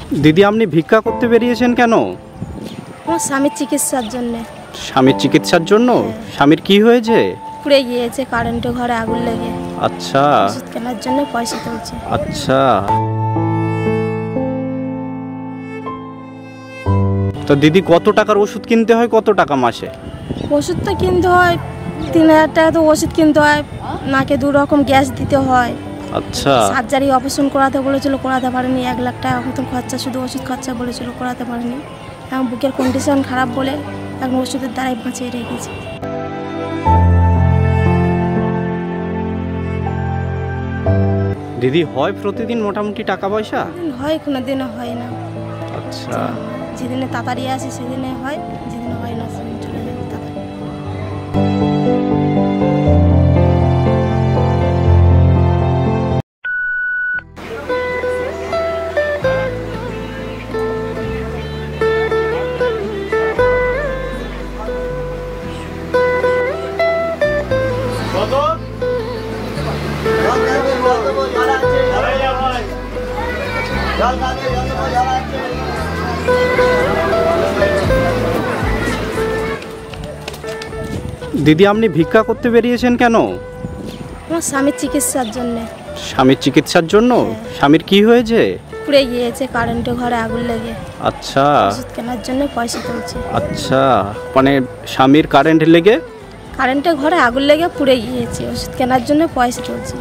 দিদি আপনি ভিক্ষা করতে বেরিয়েছেন কেন? আমার স্বামীর চিকিৎসার জন্য। স্বামীর চিকিৎসার জন্য? স্বামীর কি হয়েছে? পুড়ে গিয়েছে, কারেন্টে ঘরে আগুন লেগে। আচ্ছা, ওষুধ কেনার জন্য পয়সা তুলছে। আচ্ছা, তো দিদি কত টাকার ওষুধ কিনতে হয়, কত টাকা মাসে? ওষুধ তো কিনতে হয় 3000 টাকা, তো ওষুধ কিনতে হয়, নাকে 2 রকম গ্যাস দিতে হয়। আচ্ছা, সার্জারি অপারেশন করাতে বলেছিল, করাতে পারেনি। 1 লাখ টাকা মতন খরচা, শুধু ওষুধ খরচা বলেছিল, করাতে পারেনি। এখন বুকের কন্ডিশন খারাপ বলে এখন ওষুধের দ্বারাই বাঁচিয়ে রেখেছে। দিদি হয় প্রতিদিন মোটামুটি টাকা পয়সা? হয়, কোনো দিনও হয় না। আচ্ছা, যেদিনে তাড়াতাড়ি আসে সেদিনে হয়, যেদিনে হয় না সেদিন চলে যায় তাড়াতাড়ি। দিদি আপনি ভিক্ষা করতে বেরিয়েছেন কেন? আমার স্বামীর চিকিৎসার জন্য। স্বামীর চিকিৎসার জন্য? স্বামীর কি হয়েছে? পুড়ে গিয়েছে, কারেন্টে ঘরে আগুন লেগে। আচ্ছা, ওষুধ কেনার জন্য পয়সা তুলছে। আচ্ছা, মানে স্বামীর কারেন্ট লেগে? কারেন্টে ঘরে আগুন লেগে পুড়ে গিয়েছে, ওষুধ কেনার জন্য পয়সা তুলছে।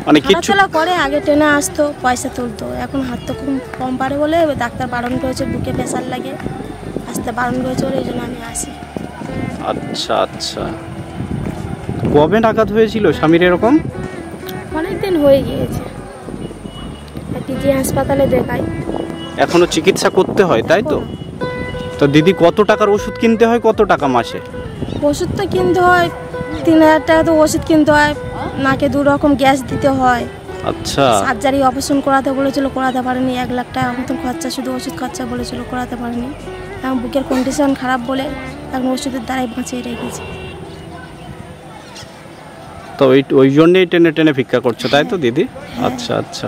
মানে কিছু হাঁটাচলা করে, আগে ট্রেনে আসতো, পয়সা তুলতো। এখন হাত তো কম পারে বলে ডাক্তার বারণ করেছে, বুকে প্রেশার লাগে, আসতে বারণ করেছে বলে এই জন্য আমি আসি। আচ্ছা, আচ্ছা, কবে নাগাদ হয়েছিল স্বামীর এরকম? অনেকদিন হয়ে গিয়েছে, পিজি হাসপাতালে দেখাই। এখনো চিকিৎসা করতে হয় তাই তো? তো দিদি কত টাকার ওষুধ কিনতে হয়, কত টাকা মাসে? ওষুধ তো কিনতে হয় 3000 টাকা, তো ওষুধ কিনতে হয়, নাকে 2 রকম গ্যাস দিতে হয়। আচ্ছা, সার্জারি অপারেশন করাতে বলেছিল, করাতে পারেনি। 1 লাখ টাকা মতন খরচা, শুধু ওষুধ খরচা বলেছিল, করাতে পারেনি। এখন বুকের কন্ডিশন খারাপ বলে এখন ওষুধের দ্বারাই বাঁচিয়ে রেখেছে। তো ওই জন্যই টেনে টেনে ভিক্ষা করছো তাই তো দিদি? আচ্ছা, আচ্ছা,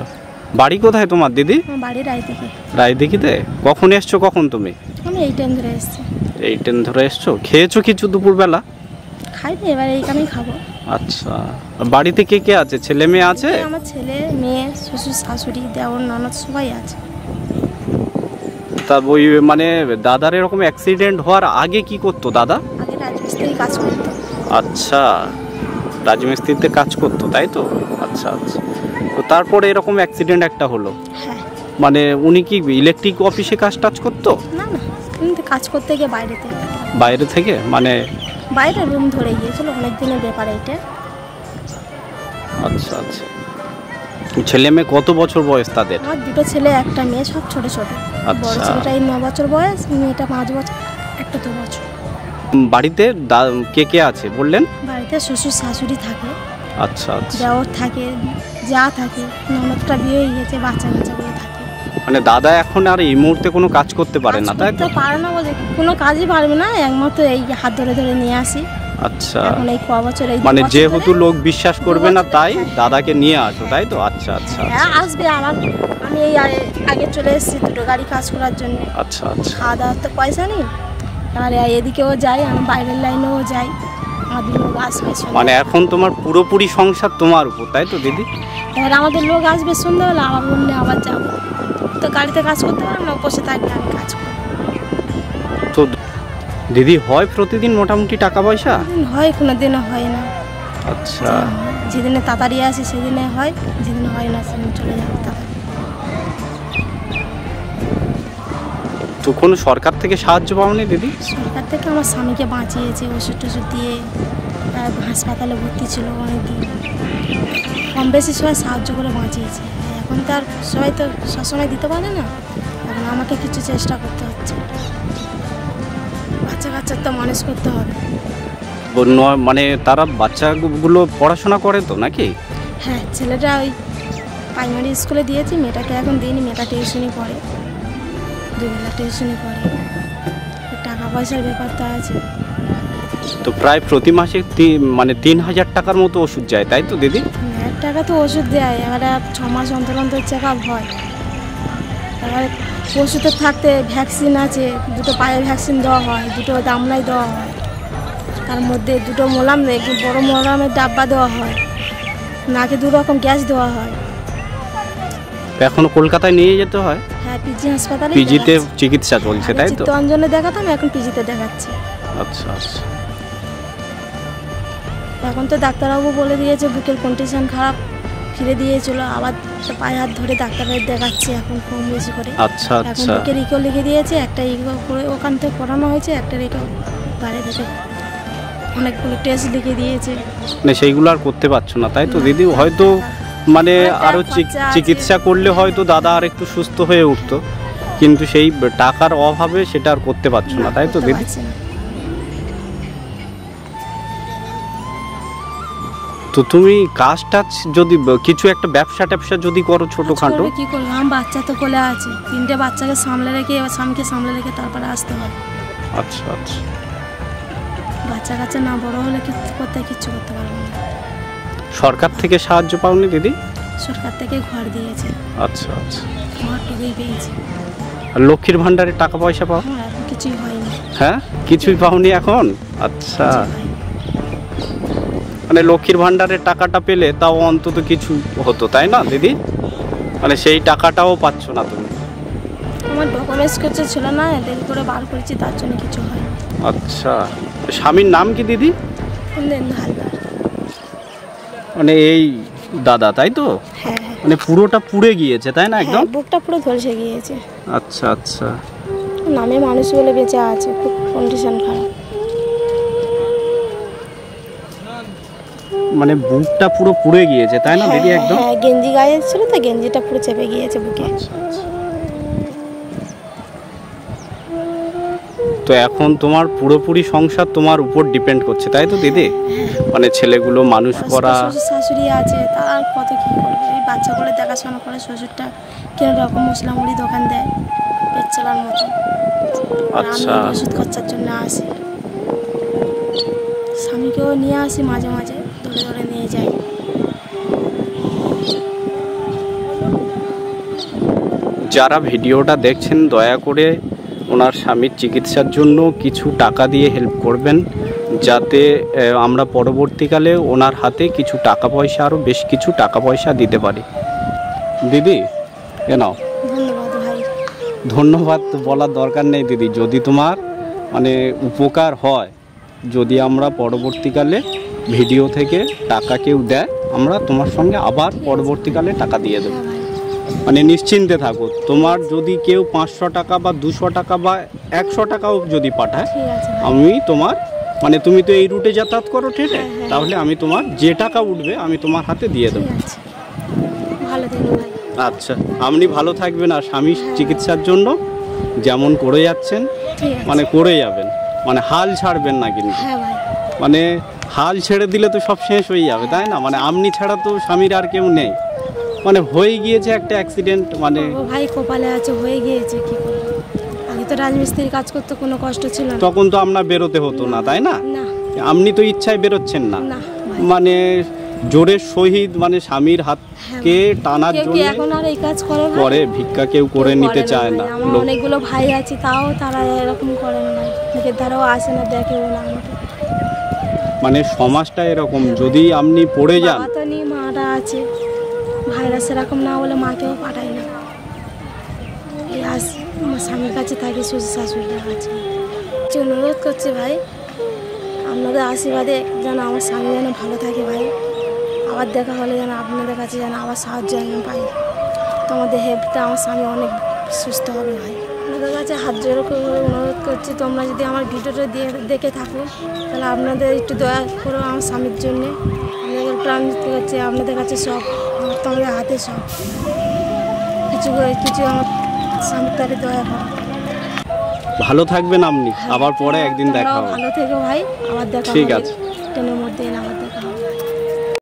বাড়ি কোথায় তোমার দিদি? আমার বাড়ি রায়দিঘি। রায়দিঘিতে? কখন এসছো, কখন তুমি? আমি এই ট্রেন ধরে এসেছি। এই ট্রেন ধরে এসছো? খেয়েছো কিছু দুপুরবেলা? খাইনি, এবার এইখানেই খাবো। আচ্ছা, বাড়িতে কে কে আছে, ছেলে মেয়ে আছে? আমার ছেলে মেয়ে, শ্বশুর শাশুড়ি, দেওর ননদ সবাই আছে। তা ওই মানে দাদার এরকম অ্যাক্সিডেন্ট হওয়ার আগে কি করতো দাদা? আগে রাজমিস্ত্রি কাজ করতো। আচ্ছা, রাজমিস্ত্রিতে কাজ করতো তাই তো? আচ্ছা, আচ্ছা, তো তারপরে এরকম অ্যাক্সিডেন্ট একটা হলো। হ্যাঁ। মানে উনি কি ইলেকট্রিক অফিসে কাজ টাজ করতো? না না, কিন্তু কাজ করতে গিয়ে বাইরে থেকে। বাইরে থেকে মানে? বাইরে রুম ধরে গিয়েছিল, অনেক দিনের ব্যাপার এটা। আচ্ছা, আচ্ছা, ছেলে মেয়ে কত বছর বয়স তাদের? আমার 2টো ছেলে, একটা মেয়ে, সব ছোট ছোট। বড় ছেলেটা 9 বছর বয়স, মেয়েটা 5 বছর, একটা 2 বছর। বাড়িতে কে কে আছে বললেন? বাড়িতে শ্বশুর শাশুড়ি থাকে। আচ্ছা, আচ্ছা, দেওর থাকে, যা থাকে, ননদটা বিয়ে হয়ে গেছে, বাচ্চা কাচ্চাগুলো থাকে। মানে দাদা এখন আর এই মুহূর্তে কোনো কাজ করতে পারে না তাই তো? পারে না বলতে কোনো কাজই পারবে না, একমাত্র এই হাত ধরে ধরে নিয়ে আসি। আচ্ছা, এখন এই ক বছর, এই মানে যেহেতু লোক বিশ্বাস করবে না তাই দাদাকে নিয়ে আসো তাই তো? আচ্ছা, আচ্ছা, হ্যাঁ আসবে। আমি এই আগে চলে এসেছি 2টো গাড়ি কাজ করার জন্য। আচ্ছা, আচ্ছা, খাওয়া দাওয়ার তো পয়সা নেই, আর এদিকেও যাই, আমি বাইরের লাইনেও যাই, আমাদের লোক আসবে। মানে এখন তোমার পুরোপুরি সংসার তোমার উপর তাই তো দিদি? এবার আমাদের লোক আসবে সন্ধ্যাবেলা, আবার বললে আবার যাবো, তো গাড়িতে কাজ করতে পারবো না, বসে থাকলে আমি কাজ করবো। তো দিদি হয় প্রতিদিন মোটামুটি টাকা পয়সা? হয়, কোনো দিনও হয় না। আচ্ছা, যেদিনে তাড়াতাড়ি আসে সেদিনে হয়, যেদিনে হয় না সেদিন চলে যাবে তাড়াতাড়ি। তো কোনো সরকার থেকে সাহায্য পাওনি দিদি? সরকার থেকে আমার স্বামীকে বাঁচিয়েছে, ওষুধ টষুধ দিয়ে, হাসপাতালে ভর্তি ছিল অনেকদিন, কম বেশি সবাই সাহায্য করে বাঁচিয়েছে। এখন তো আর সবাই তো সবসময় দিতে পারে না, এখন আমাকে কিছু চেষ্টা করতে হচ্ছে, বাচ্চা কাচ্চার তো মানুষ করতে হবে। মানে তারা বাচ্চাগুলো পড়াশোনা করে তো নাকি? হ্যাঁ, ছেলেটা ওই প্রাইমারি স্কুলে দিয়েছি, মেয়েটাকে এখন দিইনি, মেয়েটা টিউশনই পড়ে, 2 বেলা টিউশনই পড়ে, টাকা পয়সার ব্যাপার তো আছে। তো প্রায় প্রতি মাসে মানে 3000 টাকার মতো ওষুধ যায় তাই তো দিদি? 1000 টাকা তো ওষুধ দেয়, এবারে 6 মাস অন্তর অন্তর চেক আপ হয়। আর ওষুধের থাকতে ভ্যাকসিন আছে, দুটো পায়ে ভ্যাকসিন দেওয়া হয়, দুটো দামলাই দেওয়া হয়, তার মধ্যে দুটো মোলাম বড় মোলামের ডাব্বা দেওয়া হয়, নাকে 2 রকম গ্যাস দেওয়া হয়। এখনো কলকাতায় নিয়ে যেতে হয়? হ্যাঁ, পিজি হাসপাতালে পিজিতে চিকিৎসা চলছে তাই তো? চিত্তরঞ্জনে দেখাতাম, এখন পিজিতে দেখাচ্ছি। আচ্ছা আচ্ছা। এখন তো ডাক্তারবাবু বলে দিয়েছে বুকের কন্ডিশন খারাপ, ফিরে দিয়েছিল, আবার পায়ে হাত ধরে ডাক্তারের দেখাচ্ছি এখন কম বেশি করে। আচ্ছা এখন আচ্ছা। বুকের ইকো লিখে দিয়েছে, একটা ইকো করে ওখান থেকে করানো হয়েছে, একটা ইকো বাইরে থেকে অনেকগুলো টেস্ট লিখে দিয়েছে। মানে সেইগুলো আর করতে পারছো না তাই তো দিদি? হয়তো মানে আরো চিকিৎসা করলে হয়তো দাদা আর একটু সুস্থ হয়ে উঠতো, কিন্তু সেই টাকার অভাবে সেটা আর করতে পারছো না তাই তো করতে দিদি? পারছি না। তো তুমি কাজটা যদি কিছু একটা ব্যবসা ট্যাবসা যদি করো ছোটখাটো? কি করবো, আমার বাচ্চা তো কোলে আছে, 3টে বাচ্চাকে সামলে রেখে, এবার স্বামীকে সামলে রেখে তারপরে আসতে হয়। আচ্ছা আচ্ছা। বাচ্চা কাচ্চা না বড় হলে কিচ্ছু করতে পারবো না। সরকার থেকে সাহায্য পাওনি দিদি? সরকার থেকে ঘর দিয়েছে। আচ্ছা আচ্ছা। ঘরটুকুই পেয়েছি। আর লক্ষ্মীর ভান্ডারে টাকা পয়সা পাও? আমার এখন কিছুই হয়নি। হ্যাঁ, কিছুই পাওনি এখন? আচ্ছা। কিছুই হয়নি। মানে লক্ষ্মীর ভান্ডারের টাকাটা পেলে তাও অন্তত কিছু হতো তাই না দিদি? মানে সেই টাকাটাও পাচ্ছ না তুমি? আমার ডকুমেন্টস কিছু ছিল না, দেরি করে বার করেছি, তার জন্য কিছু হয়নি। আচ্ছা। স্বামীর নাম কি দিদি? হালদার। মানে এই দাদা তাই তো? হ্যাঁ হ্যাঁ। মানে পুরোটা পুড়ে গিয়েছে তাই না একদম? বুকটা পুরো ধসে গিয়েছে। আচ্ছা আচ্ছা। নামে মানুষ বলে বেঁচে আছে, খুব কন্ডিশন খারাপ। মানে বুকটা পুরো পুড়ে গিয়েছে তাই না দিদি একদম? হ্যাঁ, গেঞ্জি গায়ে ছিল তো, গেঞ্জিটা পুরো চেপে গিয়েছে বুকে। তো এখন তোমার পুরোপুরি সংসার তোমার উপর ডিপেন্ড করছে তাই তো দিদি? মানে ছেলেগুলো মানুষ করা। শ্বশুর শাশুড়ি আছে, তারা আর কত কি করবে, এই বাচ্চাগুলো দেখাশোনা করে। শ্বশুরটা কেন রকম মশলা মুড়ি দোকান দেয় পেট চালার মতো। আচ্ছা। আমি ওষুধ খরচার জন্য আসি, স্বামীকেও নিয়ে আসি, মাঝে মাঝে ধরে ধরে নিয়ে যাই। যারা ভিডিওটা দেখছেন দয়া করে ওনার স্বামীর চিকিৎসার জন্য কিছু টাকা দিয়ে হেল্প করবেন, যাতে আমরা পরবর্তীকালে ওনার হাতে কিছু টাকা পয়সা, আরও বেশ কিছু টাকা পয়সা দিতে পারি। দিদি কেন ধন্যবাদ ভাই। ধন্যবাদ বলার দরকার নেই দিদি, যদি তোমার মানে উপকার হয়, যদি আমরা পরবর্তীকালে ভিডিও থেকে টাকা কেউ দেয়, আমরা তোমার সঙ্গে আবার পরবর্তীকালে টাকা দিয়ে দেবো। হ্যাঁ ভাই। মানে নিশ্চিন্তে থাকো, তোমার যদি কেউ 500 টাকা বা 200 টাকা বা 100 টাকাও যদি পাঠায়, ঠিক আছে ভাই। আমি তোমার মানে তুমি তো এই রুটে যাতায়াত করো ট্রেনে, হ্যাঁ, হ্যাঁ। তাহলে আমি তোমার যে টাকা উঠবে আমি তোমার হাতে দিয়ে দেবো। ঠিক আছে, ভালো থেকো ভাই। আচ্ছা, আপনি ভালো থাকবেন, আর স্বামীর চিকিৎসার জন্য যেমন করে যাচ্ছেন ঠিক আছে। মানে করে যাবেন, মানে হাল ছাড়বেন না কিন্তু। হ্যাঁ ভাই। মানে হাল ছেড়ে দিলে তো সব শেষ হয়ে যাবে তাই না? মানে আপনি ছাড়া তো স্বামীর আর কেউ নেই, মানে হয়ে গিয়েছে একটা অ্যাক্সিডেন্ট, মানে ও ভাই কপালে আছে, হয়ে গিয়েছে, কি করবো। আগে তো রাজমিস্ত্রির কাজ করতে কোনো কষ্ট ছিল না। তখন তো আপনার বেরোতে হতো না তাই না? না আপনি তো ইচ্ছায় বেরোচ্ছেন না, না ভাই। মানে জোরের সহিত মানে স্বামীর হাতকে টানার কেউ কি জন্য এখন আর এই কাজ করে ভাই? করে, ভিক্ষা কেউ করে কেউ নিতে করে না চায় ভাই। না আমার লোক। অনেকগুলো ভাই আছে, তাও তারা এরকম করে না ভাই, মুখের ধারেও আসে না, দেখেও না আমাকে। মানে সমাজটা এরকম, যদি আপনি পড়ে যান, বাবা তো নেই, মারা আছে, ভাইরা সেরকম না বলে মাকেও পাঠাই না। এই আমার স্বামীর কাছে থাকে, শ্বশুর শাশুড়ির কাছে। অনুরোধ করছি ভাই, আপনাদের আশীর্বাদে যেন আমার স্বামী যেন ভালো থাকে ভাই। আবার দেখা হলে যেন আপনাদের কাছে যেন আবার সাহায্য আমি পাই, তোমাদের হেল্পটা আমার স্বামী অনেক সুস্থ হবে ভাই। আপনাদের কাছে হাত জোড়ো করে অনুরোধ করছি, তোমরা যদি আমার ভিডিওটা দেখে থাকো, তাহলে আপনাদের একটু দয়া করো আমার স্বামীর জন্যে। আপনাদের প্রাণ দিতে করছি, আপনাদের কাছে সব, তোমাদের হাতে সব কিছু কিছু আমার স্বামীর তারে দয়া করো। ভালো থাকবেন আপনি, আবার পরে একদিন দেখা হবে। ভালো থেকো ভাই, আবার দেখা ঠিক হবে। আছে। ট্রেনের মধ্যে আবার